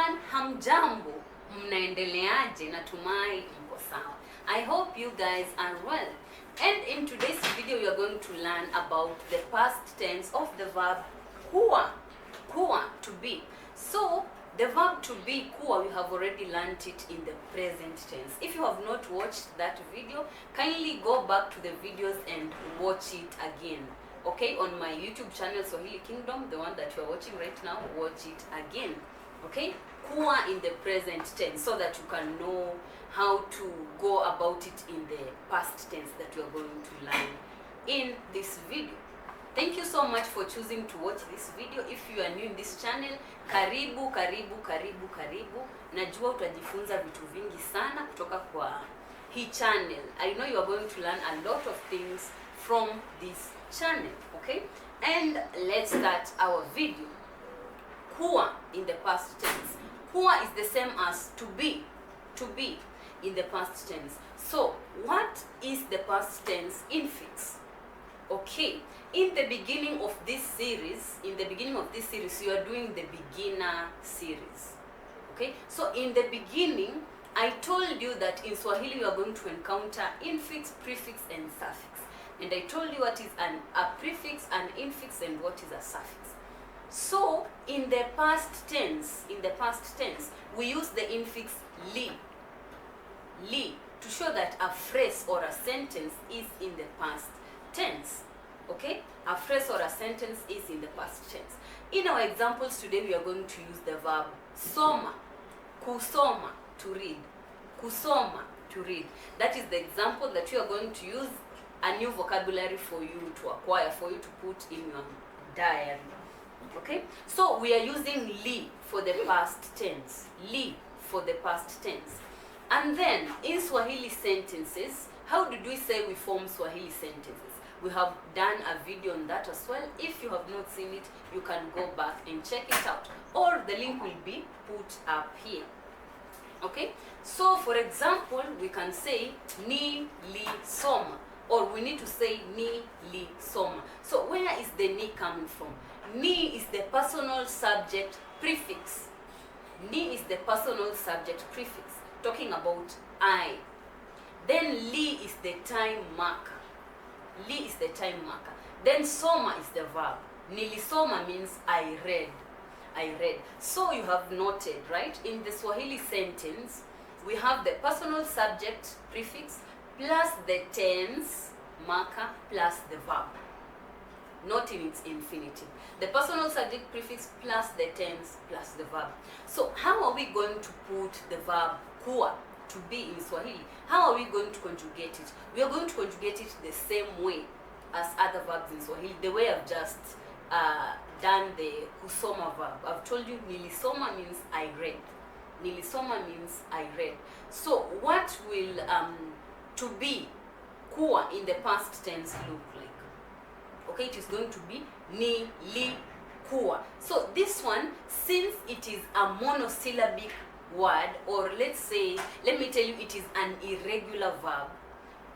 everyone, hamjambo, mnaendeleaje, natumai mko sawa. I hope you guys are well. And in today's video we are going to learn about the past tense of the verb kuwa. Kuwa, to be. So the verb to be, kuwa, we have already learned it in the present tense. If you have not watched that video, kindly go back to the videos and watch it again. Okay, on my YouTube channel Swahili Kingdom, the one that you are watching right now, watch it again. Okay, kuwa in the present tense, so that you can know how to go about it in the past tense that you are going to learn in this video. Thank you so much for choosing to watch this video. If you are new in this channel, karibu. Najua utajifunza vitu vingi sana kutoka kwa hii channel. I know you are going to learn a lot of things from this channel, okay? And let's start our video. Kuwa in the past tense. Kuwa is the same as to be in the past tense. So what is the past tense infix? Okay, in the beginning of this series, you are doing the beginner series. Okay, so in the beginning I told you that in Swahili you are going to encounter infix, prefix and suffix. And I told you what is a prefix, an infix, and what is a suffix. So in the past tense, we use the infix li to show that a phrase or a sentence is in the past tense. Okay, a phrase or a sentence is in the past tense. In our examples today, we are going to use the verb soma, kusoma, to read, kusoma, to read. That is the example that you are going to use, a new vocabulary for you to acquire, for you to put in your diary. Okay, so we are using li for the past tense, li for the past tense. And then in Swahili sentences, how did we say we form Swahili sentences? We have done a video on that as well. If you have not seen it, you can go back and check it out, or the link will be put up here. Okay, so for example, we can say ni li soma, or we need to say ni li soma. So where is the ni coming from? Ni is the personal subject prefix. Ni is the personal subject prefix, talking about I. Then li is the time marker. Li is the time marker. Then soma is the verb. Nilisoma means I read. I read. So you have noted, right? In the Swahili sentence, we have the personal subject prefix plus the tense marker plus the verb. Not in its infinitive. The personal subject prefix plus the tense plus the verb. So how are we going to put the verb kuwa, to be, in Swahili? How are we going to conjugate it? We are going to conjugate it the same way as other verbs in Swahili, the way I've just done the kusoma verb. I've told you nilisoma means I read. Nilisoma means I read. So what will to be, kuwa, in the past tense look like? Okay, it is going to be ni li kuwa. So this one, since it is a monosyllabic word, or let me tell you, it is an irregular verb,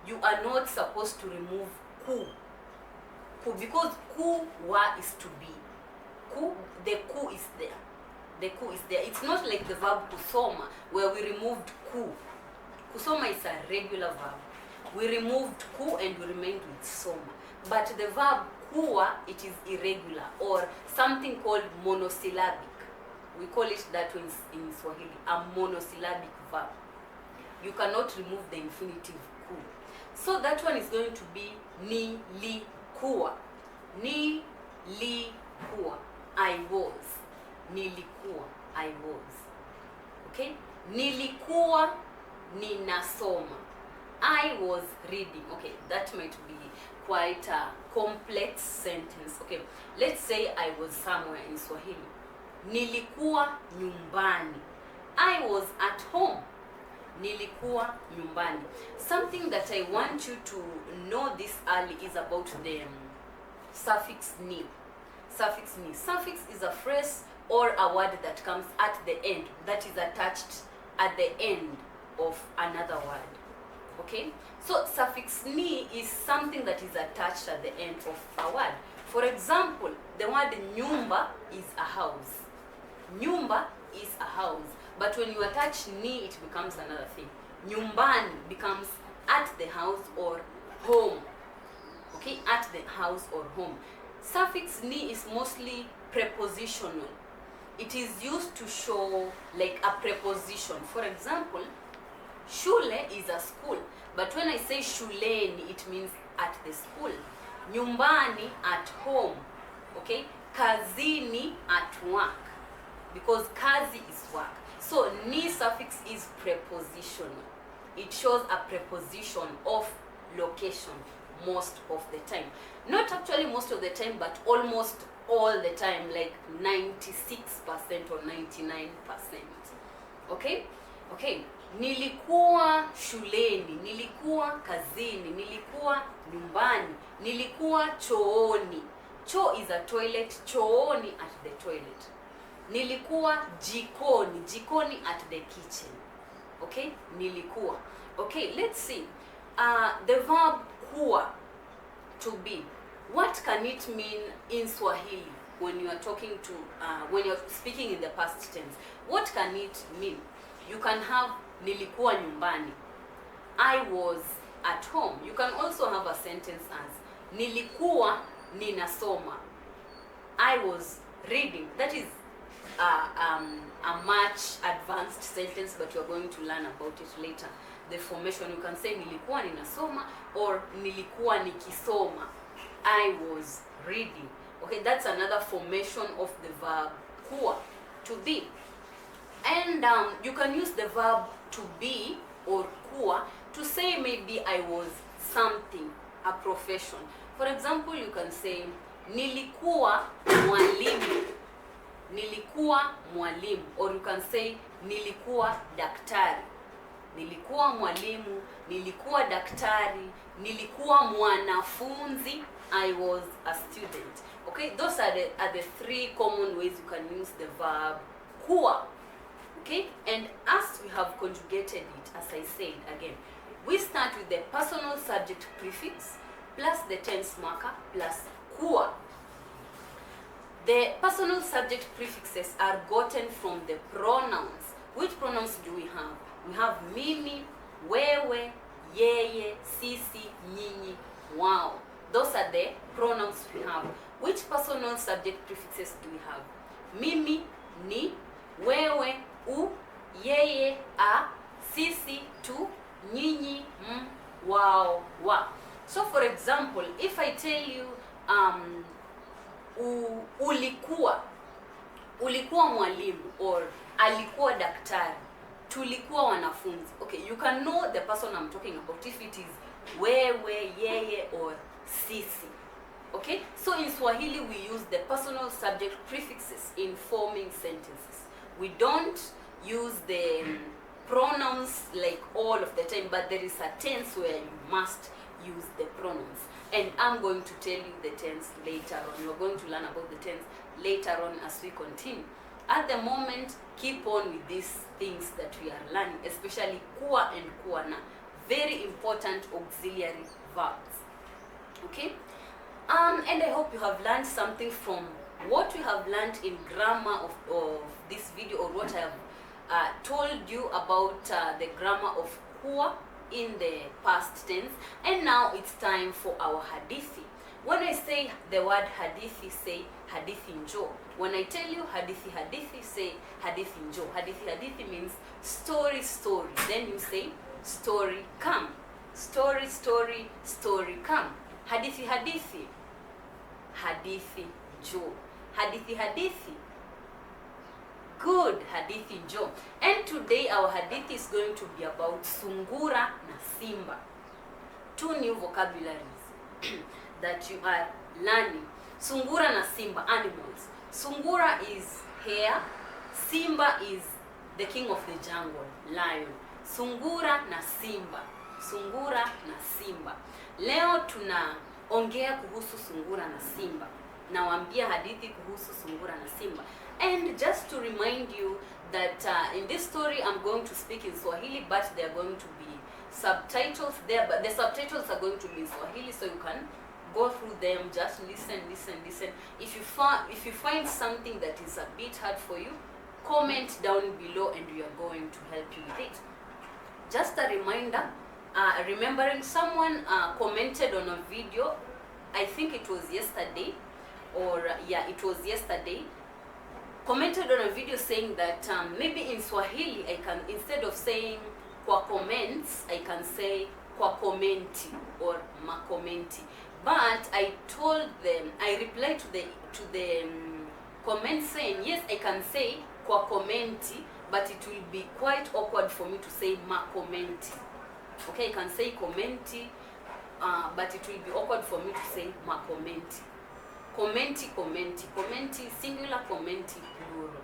you are not supposed to remove ku, because kuwa is to be. The ku is there. The ku is there. It's not like the verb kusoma, where we removed ku. Kusoma is a regular verb. We removed ku and we remained with soma. But the verb kuwa, it is irregular, or something called monosyllabic. We call it that way in Swahili, a monosyllabic verb. You cannot remove the infinitive ku. So that one is going to be ni li kuwa. Ni li kuwa. I was. Nilikuwa. I was. Okay? Nilikuwa ninasoma. I was reading. Okay, that might be quite a complex sentence. Okay, let's say I was somewhere in Swahili. Nilikuwa nyumbani. I was at home. Nilikuwa nyumbani. Something that I want you to know this early is about the suffix ni. Suffix ni. Suffix is a phrase or a word that comes at the end, that is attached at the end of another word. Okay, so suffix ni is something that is attached at the end of a word. For example, the word nyumba is a house. Nyumba is a house, but when you attach ni, it becomes another thing. Nyumbani becomes at the house or home. Okay, at the house or home. Suffix ni is mostly prepositional. It is used to show like a preposition. For example, shule is a school, but when I say shuleni, it means at the school. Nyumbani, at home. Okay, kazini, at work, because kazi is work. So ni suffix is prepositional. It shows a preposition of location most of the time. Not actually most of the time, but almost all the time, like 96% or 99%. Okay? Okay. Nilikuwa shuleni, nilikuwa kazini, nilikuwa nyumbani, nilikuwa chooni. Choo is a toilet, chooni at the toilet. Nilikuwa jikoni, jikoni at the kitchen. Okay? Nilikuwa. Okay, let's see. The verb kuwa, to be. What can it mean in Swahili when you are talking to, when you're speaking in the past tense? What can it mean? You can have nilikuwa nyumbani, I was at home. You can also have a sentence as nilikuwa ninasoma, I was reading. That is a much advanced sentence, but you're going to learn about it later. The formation, you can say nilikuwa ninasoma or nilikuwa nikisoma, I was reading. Okay, that's another formation of the verb kuwa, to be. And you can use the verb to be or kuwa to say maybe I was something, a profession. For example, you can say nilikuwa mwalimu, nilikuwa mwalimu, or you can say nilikuwa daktari. Nilikuwa mwalimu, nilikuwa daktari, nilikuwa mwanafunzi, I was a student. Okay, those are the three common ways you can use the verb kuwa. Okay, and as we have conjugated it, as I said again, we start with the personal subject prefix plus the tense marker plus kuwa. The personal subject prefixes are gotten from the pronouns. Which pronouns do we have? We have mimi, wewe, yeye, sisi, nyinyi, wao. Those are the pronouns we have. Which personal subject prefixes do we have? Mimi, ni, wewe, u, yeye, a, sisi, tu, nyinyi, wao, wa. So for example, if I tell you ulikuwa mwalimu or alikuwa daktari, tulikuwa wanafunzi. Okay, you can know the person I'm talking about if it is wewe, yeye or sisi. Okay, so in Swahili we use the personal subject prefixes in forming sentences. We don't use the pronouns like all of the time, but there is a tense where you must use the pronouns, and I'm going to tell you the tense later on. You're going to learn about the tense later on as we continue. At the moment, keep on with these things that we are learning, especially kuwa and kuwana, very important auxiliary verbs. Okay, and I hope you have learned something from what we have learned in grammar of this video, or what I have told you about the grammar of kuwa in the past tense. And now it's time for our hadithi. When I say the word hadithi, say hadithi njo. When I tell you hadithi hadithi, say hadithi njo. Hadithi hadithi means story story. Then you say story come. Story story, story come. Hadithi hadithi, hadithi njo. Hadithi hadithi, good, hadithi njo. And today our hadithi is going to be about sungura na simba. Two new vocabularies that you are learning. Sungura na simba, animals. Sungura is hare, simba is the king of the jungle, lion. Sungura na simba, sungura na simba. Leo tunaongea kuhusu sungura na simba. Nawaambia hadithi kuhusu sungura na simba. And just to remind you that in this story I'm going to speak in Swahili, but there are going to be subtitles there, but the subtitles are going to be in Swahili, so you can go through them, just listen. If you find something that is a bit hard for you, comment down below and we are going to help you with it. Just a reminder, remembering someone commented on a video, I think it was yesterday, or yeah, it was yesterday, commented on a video saying that maybe in Swahili I can, instead of saying kwa comments, I can say kwa komenti or makomenti. But I told them, I replied to the comment saying yes, I can say kwa komenti, but it will be quite awkward for me to say makomenti. Okay, I can say commenti, but it will be awkward for me to say makomenti. Commenti, commenti, commenti singular, commenti plural.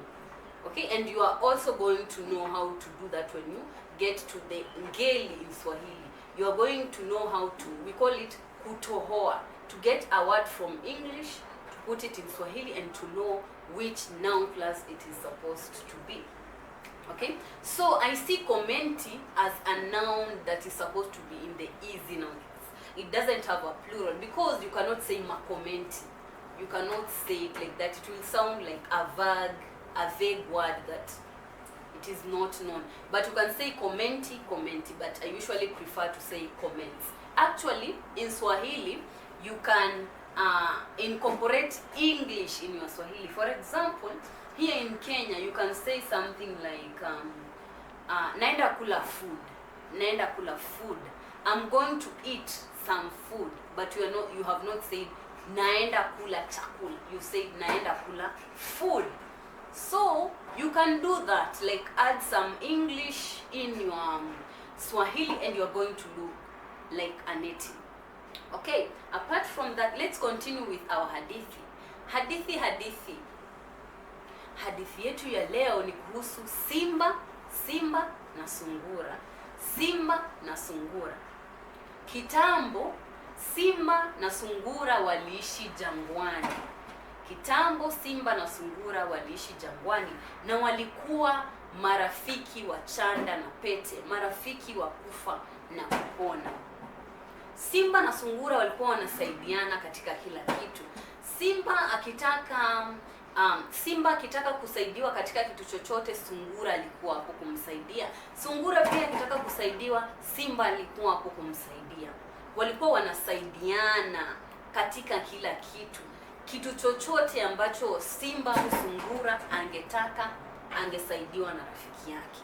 Okay, and you are also going to know how to do that when you get to the ngeli in Swahili. You are going to know how to, we call it kutohoa, to get a word from English, to put it in Swahili, and to know which noun class it is supposed to be. Okay, so I see commenti as a noun that is supposed to be in the easy noun class. It doesn't have a plural because you cannot say makomenti. You cannot say it like that. It will sound like a vague word that it is not known. But you can say commenti, commenti, but I usually prefer to say comments. Actually, in Swahili, you can incorporate English in your Swahili. For example, here in Kenya, you can say something like naenda kula food. Naenda kula food. I'm going to eat some food, but you have not said naenda kula chakula. You said naenda kula food. So you can do that, like add some English in your Swahili and you're going to look like a native. Okay, apart from that, let's continue with our hadithi. Hadithi yetu ya leo ni kuhusu simba na sungura. Simba na sungura. Kitambo simba na sungura waliishi jangwani. Kitambo simba na sungura waliishi jangwani na walikuwa marafiki wa chanda na pete, marafiki wa kufa na kupona. Simba na sungura walikuwa wanasaidiana katika kila kitu. Simba akitaka kusaidiwa katika kitu chochote, sungura alikuwa hapo kumsaidia. Sungura pia akitaka kusaidiwa, simba alikuwa hapo kumsaidia. Walikuwa wanasaidiana katika kila kitu. Kitu chochote ambacho simba au sungura angetaka, angesaidiwa na rafiki yake.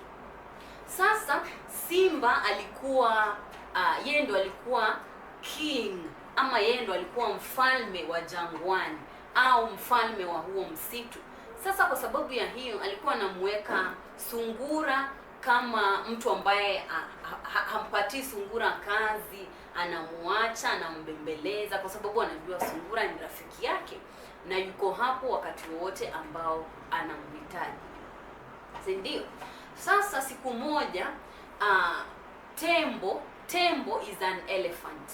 Sasa simba alikuwa yeye ndo alikuwa king, ama yeye ndo alikuwa mfalme wa jangwani au mfalme wa huo msitu. Sasa kwa sababu ya hiyo alikuwa anamweka sungura kama mtu ambaye hampatii sungura kazi, anamuacha, anambembeleza kwa sababu anajua sungura ni rafiki yake na yuko hapo wakati wote ambao anamhitaji. Si ndio? Sasa siku moja tembo is an elephant.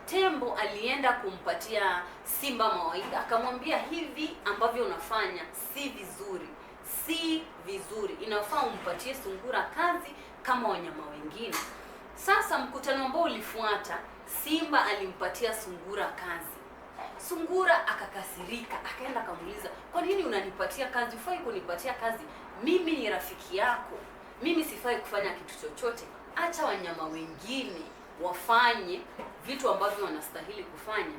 Tembo alienda kumpatia simba mawaidha, akamwambia hivi ambavyo unafanya si vizuri. Inafaa umpatie sungura kazi kama wanyama wengine. Sasa mkutano ambao ulifuata, simba alimpatia sungura kazi. Sungura akakasirika, akaenda akamuuliza, "Kwa nini unanipatia kazi? Ufai kunipatia kazi. Mimi ni rafiki yako. Mimi sifai kufanya kitu chochote. Acha wanyama wengine wafanye vitu ambavyo wanastahili kufanya."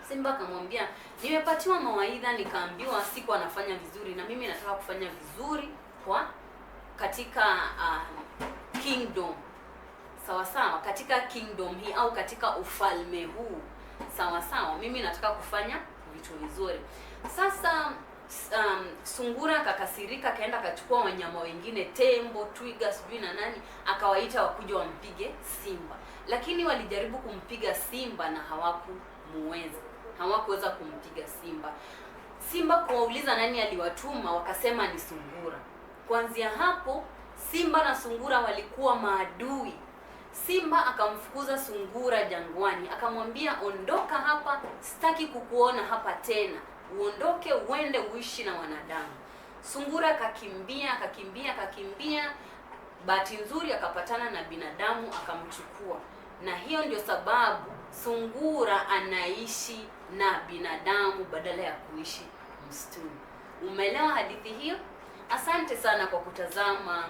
Simba akamwambia, "Nimepatiwa mawaidha nikaambiwa siku anafanya vizuri na mimi nataka kufanya vizuri katika kingdom." Sawa, katika kingdom hii au katika ufalme huu. Sawa, mimi nataka kufanya vitu vizuri. Sasa sungura akakasirika, akaenda akachukua wanyama wengine, tembo, twiga, sijui na nani, akawaita wakuja wampige simba. Lakini walijaribu kumpiga simba na hawakuweza kumpiga simba. Simba kuwauliza nani aliwatuma, wakasema ni sungura. Kuanzia hapo simba na sungura walikuwa maadui. Simba akamfukuza sungura jangwani, akamwambia, "Ondoka hapa, sitaki kukuona hapa tena. Uondoke uende uishi na wanadamu." Sungura akakimbia. Bahati nzuri akapatana na binadamu akamchukua. Na hiyo ndio sababu sungura anaishi na binadamu badala ya kuishi msituni. Umeelewa hadithi hiyo? Asante sana kwa kutazama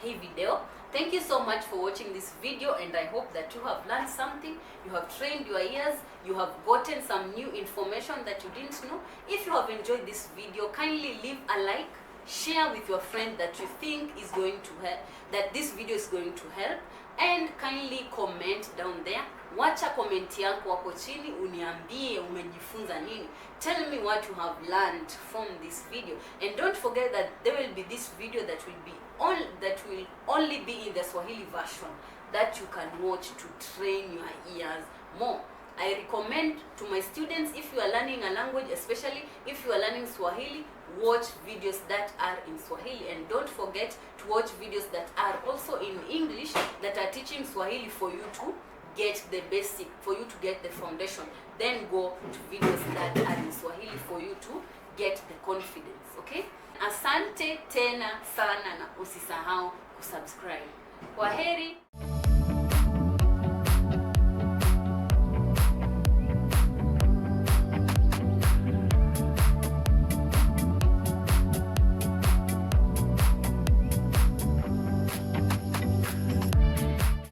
hii video. Thank you so much for watching this video, and I hope that you have learned something, you have trained your ears, you have gotten some new information that you didn't know. If you have enjoyed this video, kindly leave a like, share with your friend that you think is going to help, that this video is going to help, and kindly comment down there. Wacha comment yako hapo chini, uniambie umejifunza nini. Tell me what you have learned from this video, and don't forget that there will be this video that will only be in the Swahili version that you can watch to train your ears more. I recommend to my students, if you are learning a language, especially if you are learning Swahili, watch videos that are in Swahili, and don't forget to watch videos that are also in English that are teaching Swahili for you to get the basic, for you to get the foundation. Then go to videos that are in Swahili for you to get the confidence. Okay? Asante tena sana, na usisahau kusubscribe. Kwaheri.